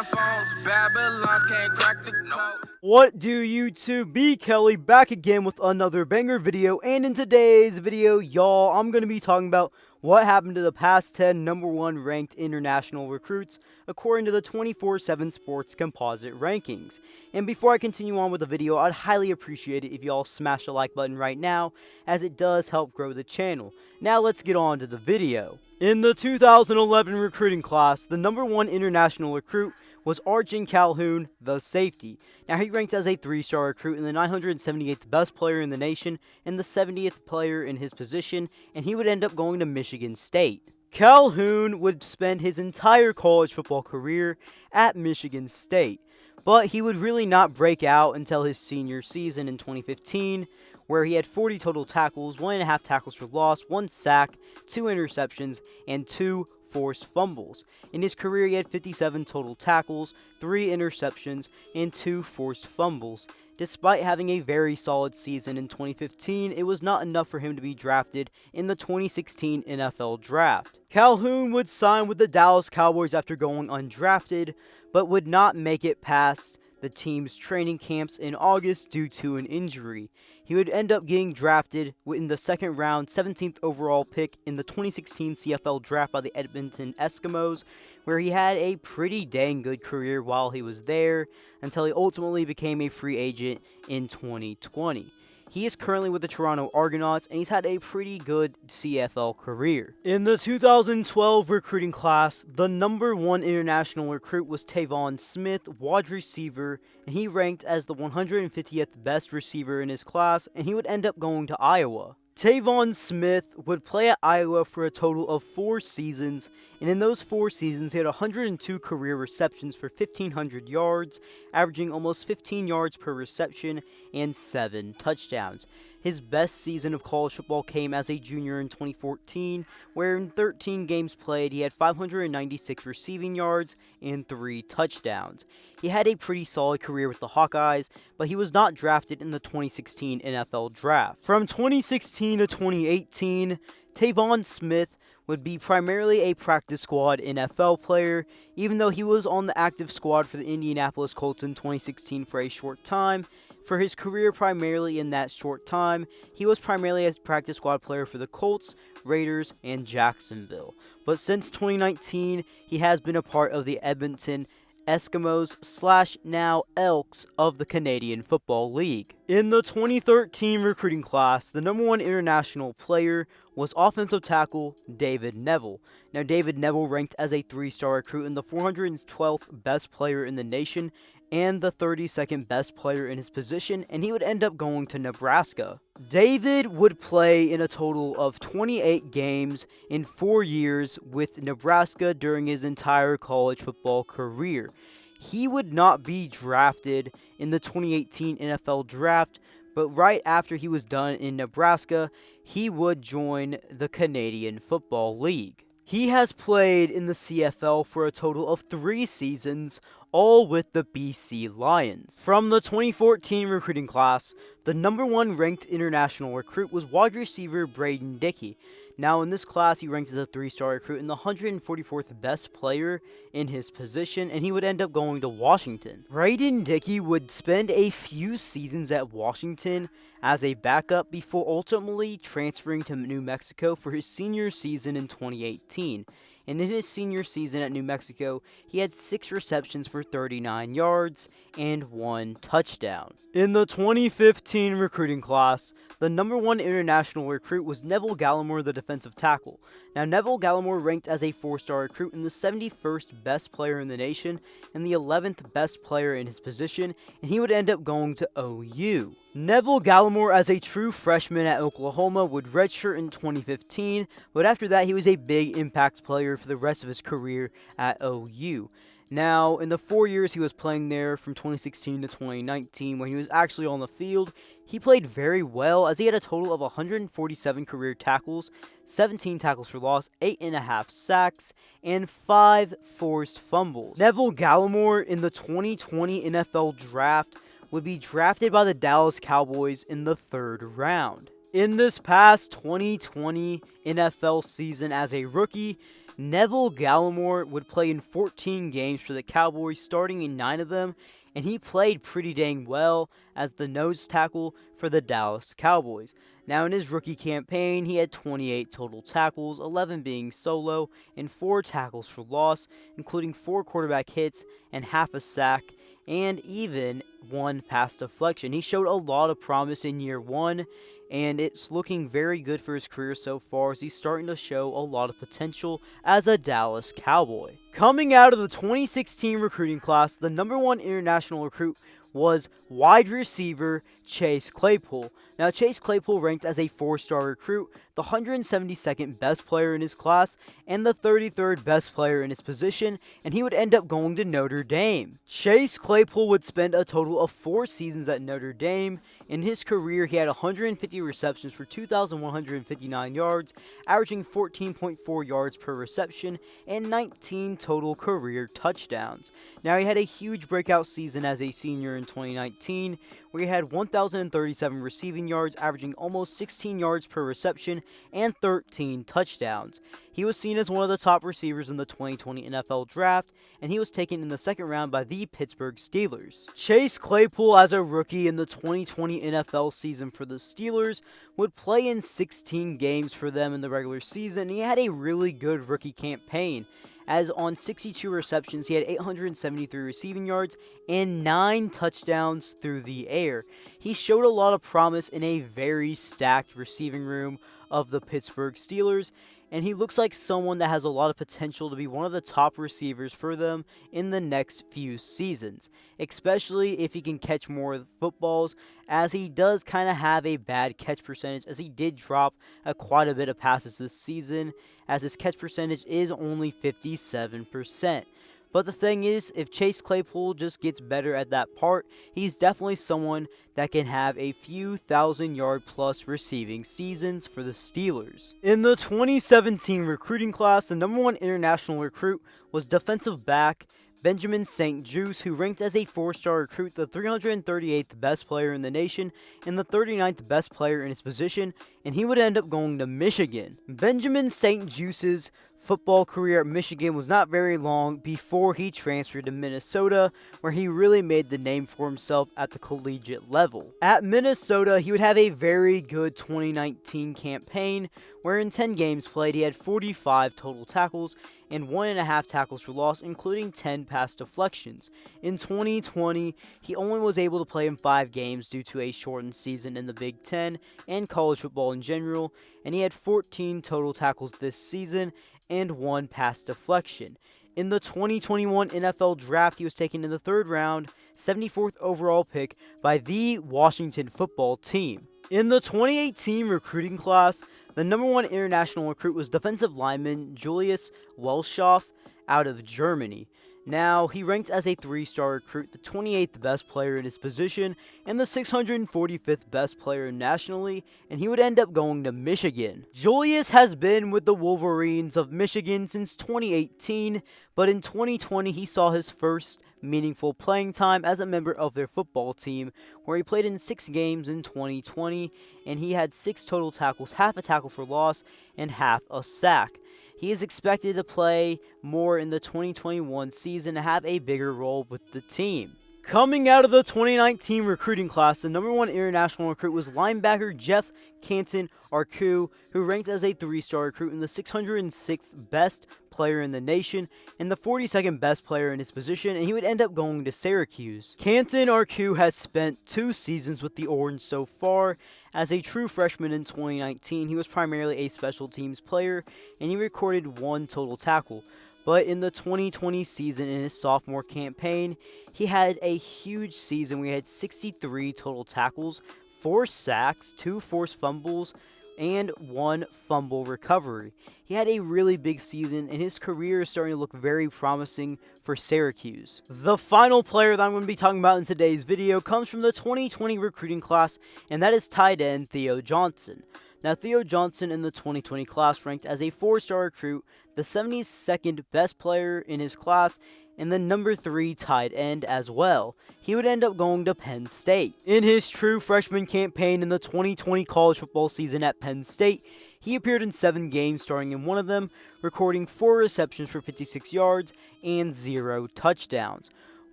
Flip-hand phones, Babylons can't crack the code. What do YouTube? B Kelly back again with another banger video, and in today's video, y'all, I'm going to be talking about what happened to the past 10 #1 ranked international recruits according to the 24/7 Sports Composite rankings. And before I continue on with the video, I'd highly appreciate it if y'all smash the like button right now, as it does help grow the channel. Now let's get on to the video. In the 2011 recruiting class, the #1 international recruit was Arjen Colquhoun, the safety. Now, he ranked as a 3-star recruit and the 978th best player in the nation and the 70th player in his position, and he would end up going to Michigan State. Colquhoun would spend his entire college football career at Michigan State, but he would really not break out until his senior season in 2015, where he had 40 total tackles, 1.5 tackles for loss, 1 sack, 2 interceptions, and 2 forced fumbles. In his career, he had 57 total tackles, 3 interceptions, and 2 forced fumbles. Despite having a very solid season in 2015, it was not enough for him to be drafted in the 2016 NFL Draft. Colquhoun would sign with the Dallas Cowboys after going undrafted, but would not make it past the team's training camps in August due to an injury. He would end up getting drafted in the second round, 17th overall pick in the 2016 CFL Draft by the Edmonton Eskimos, where he had a pretty dang good career while he was there, until he ultimately became a free agent in 2020. He is currently with the Toronto Argonauts, and he's had a pretty good CFL career. In the 2012 recruiting class, the #1 international recruit was Tevaun Smith, wide receiver, and he ranked as the 150th best receiver in his class, and he would end up going to Iowa. Tevaun Smith would play at Iowa for a total of 4 seasons, and in those 4 seasons, he had 102 career receptions for 1,500 yards, averaging almost 15 yards per reception and 7 touchdowns. His best season of college football came as a junior in 2014, where in 13 games played, he had 596 receiving yards and 3 touchdowns. He had a pretty solid career with the Hawkeyes, but he was not drafted in the 2016 NFL Draft. From 2016 to 2018, Tevaun Smith would be primarily a practice squad NFL player, even though he was on the active squad for the Indianapolis Colts in 2016 for a short time. For his career primarily in that short time, he was primarily a practice squad player for the Colts, Raiders, and Jacksonville. But since 2019, he has been a part of the Edmonton Eskimos / now Elks of the Canadian Football League. In the 2013 recruiting class, the #1 international player was offensive tackle David Knevel. Now, David Knevel ranked as a 3-star recruit and the 412th best player in the nation and the 32nd best player in his position, and he would end up going to Nebraska. David would play in a total of 28 games in 4 years with Nebraska during his entire college football career. He would not be drafted in the 2018 NFL Draft, but right after he was done in Nebraska, he would join the Canadian Football League. He has played in the CFL for a total of 3 seasons, all with the BC Lions. From the 2014 recruiting class, the #1 ranked international recruit was wide receiver Brayden Dickey. Now, in this class, he ranked as a 3-star recruit and the 144th best player in his position, and he would end up going to Washington. Brayden Dickey would spend a few seasons at Washington as a backup before ultimately transferring to New Mexico for his senior season in 2018. And in his senior season at New Mexico, he had 6 receptions for 39 yards and 1 touchdown. In the 2015 recruiting class, the #1 international recruit was Neville Gallimore, the defensive tackle. Now, Neville Gallimore ranked as a 4-star recruit and the 71st best player in the nation and the 11th best player in his position, and he would end up going to OU. Neville Gallimore, as a true freshman at Oklahoma, would redshirt in 2015, but after that, he was a big impact player for the rest of his career at OU. Now, in the 4 years he was playing there, from 2016 to 2019, when he was actually on the field, he played very well, as he had a total of 147 career tackles, 17 tackles for loss, 8.5 sacks, and 5 forced fumbles. Neville Gallimore in the 2020 NFL Draft would be drafted by the Dallas Cowboys in the 3rd round. In this past 2020 NFL season as a rookie, Neville Gallimore would play in 14 games for the Cowboys, starting in 9 of them, and he played pretty dang well as the nose tackle for the Dallas Cowboys. Now, in his rookie campaign, he had 28 total tackles, 11 being solo, and 4 tackles for loss, including 4 quarterback hits and half a sack, and even 1 pass deflection. He showed a lot of promise in year 1, and it's looking very good for his career so far as he's starting to show a lot of potential as a Dallas Cowboy. Coming out of the 2016 recruiting class, the number 1 international recruit was wide receiver Chase Claypool. Now, Chase Claypool ranked as a 4-star recruit, the 172nd best player in his class, and the 33rd best player in his position, and he would end up going to Notre Dame. Chase Claypool would spend a total of 4 seasons at Notre Dame. In his career, he had 150 receptions for 2,159 yards, averaging 14.4 yards per reception, and 19 total career touchdowns. Now, he had a huge breakout season as a senior in 2019, where he had 1,037 receiving yards, averaging almost 16 yards per reception, and 13 touchdowns. He was seen as one of the top receivers in the 2020 NFL Draft, and he was taken in the 2nd round by the Pittsburgh Steelers. Chase Claypool, as a rookie in the 2020 NFL season for the Steelers, would play in 16 games for them in the regular season, and he had a really good rookie campaign, as on 62 receptions, he had 873 receiving yards and 9 touchdowns through the air. He showed a lot of promise in a very stacked receiving room of the Pittsburgh Steelers, and he looks like someone that has a lot of potential to be one of the top receivers for them in the next few seasons, especially if he can catch more footballs, as he does kind of have a bad catch percentage, as he did drop quite a bit of passes this season, as his catch percentage is only 57%. But the thing is, if Chase Claypool just gets better at that part, he's definitely someone that can have a few 1,000-yard plus receiving seasons for the Steelers. In the 2017 recruiting class, the number 1 international recruit was defensive back Benjamin St-Juste, who ranked as a 4-star recruit, the 338th best player in the nation, and the 39th best player in his position, and he would end up going to Michigan. Benjamin St-Juste's football career at Michigan was not very long before he transferred to Minnesota, where he really made the name for himself at the collegiate level. At Minnesota, he would have a very good 2019 campaign, where in 10 games played, he had 45 total tackles and 1.5 tackles for loss, including 10 pass deflections. In 2020, he only was able to play in 5 games due to a shortened season in the Big Ten and college football in general, and he had 14 total tackles this season and 1 pass deflection. In the 2021 NFL Draft, he was taken in the 3rd round, 74th overall pick by the Washington Football Team. In the 2018 recruiting class, the number 1 international recruit was defensive lineman Julius Welschof out of Germany. Now, he ranked as a 3-star recruit, the 28th best player in his position, and the 645th best player nationally, and he would end up going to Michigan. Julius has been with the Wolverines of Michigan since 2018, but in 2020 he saw his first meaningful playing time as a member of their football team, where he played in 6 games in 2020, and he had 6 total tackles, half a tackle for loss, and half a sack. He is expected to play more in the 2021 season and have a bigger role with the team. Coming out of the 2019 recruiting class, the number 1 international recruit was linebacker Geoff Cantin-Arku, who ranked as a 3-star recruit and the 606th best player in the nation and the 42nd best player in his position, and he would end up going to Syracuse. Cantin-Arku has spent 2 seasons with the Orange so far. As a true freshman in 2019, he was primarily a special teams player, and he recorded 1 total tackle. But in the 2020 season, in his sophomore campaign, he had a huge season where he had 63 total tackles, 4 sacks, 2 forced fumbles, and 1 fumble recovery. He had a really big season, and his career is starting to look very promising for Syracuse. The final player that I'm going to be talking about in today's video comes from the 2020 recruiting class, and that is tight end Theo Johnson. Now, Theo Johnson in the 2020 class ranked as a 4-star recruit, the 72nd best player in his class, and the number 3 tight end as well. He would end up going to Penn State. In his true freshman campaign in the 2020 college football season at Penn State, He appeared in 7 games, starting in one of them, recording 4 receptions for 56 yards and 0 touchdowns.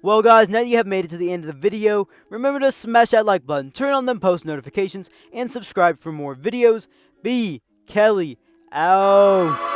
Well guys, now that you have made it to the end of the video, remember to smash that like button, turn on them post notifications, and subscribe for more videos. B. Kelly out.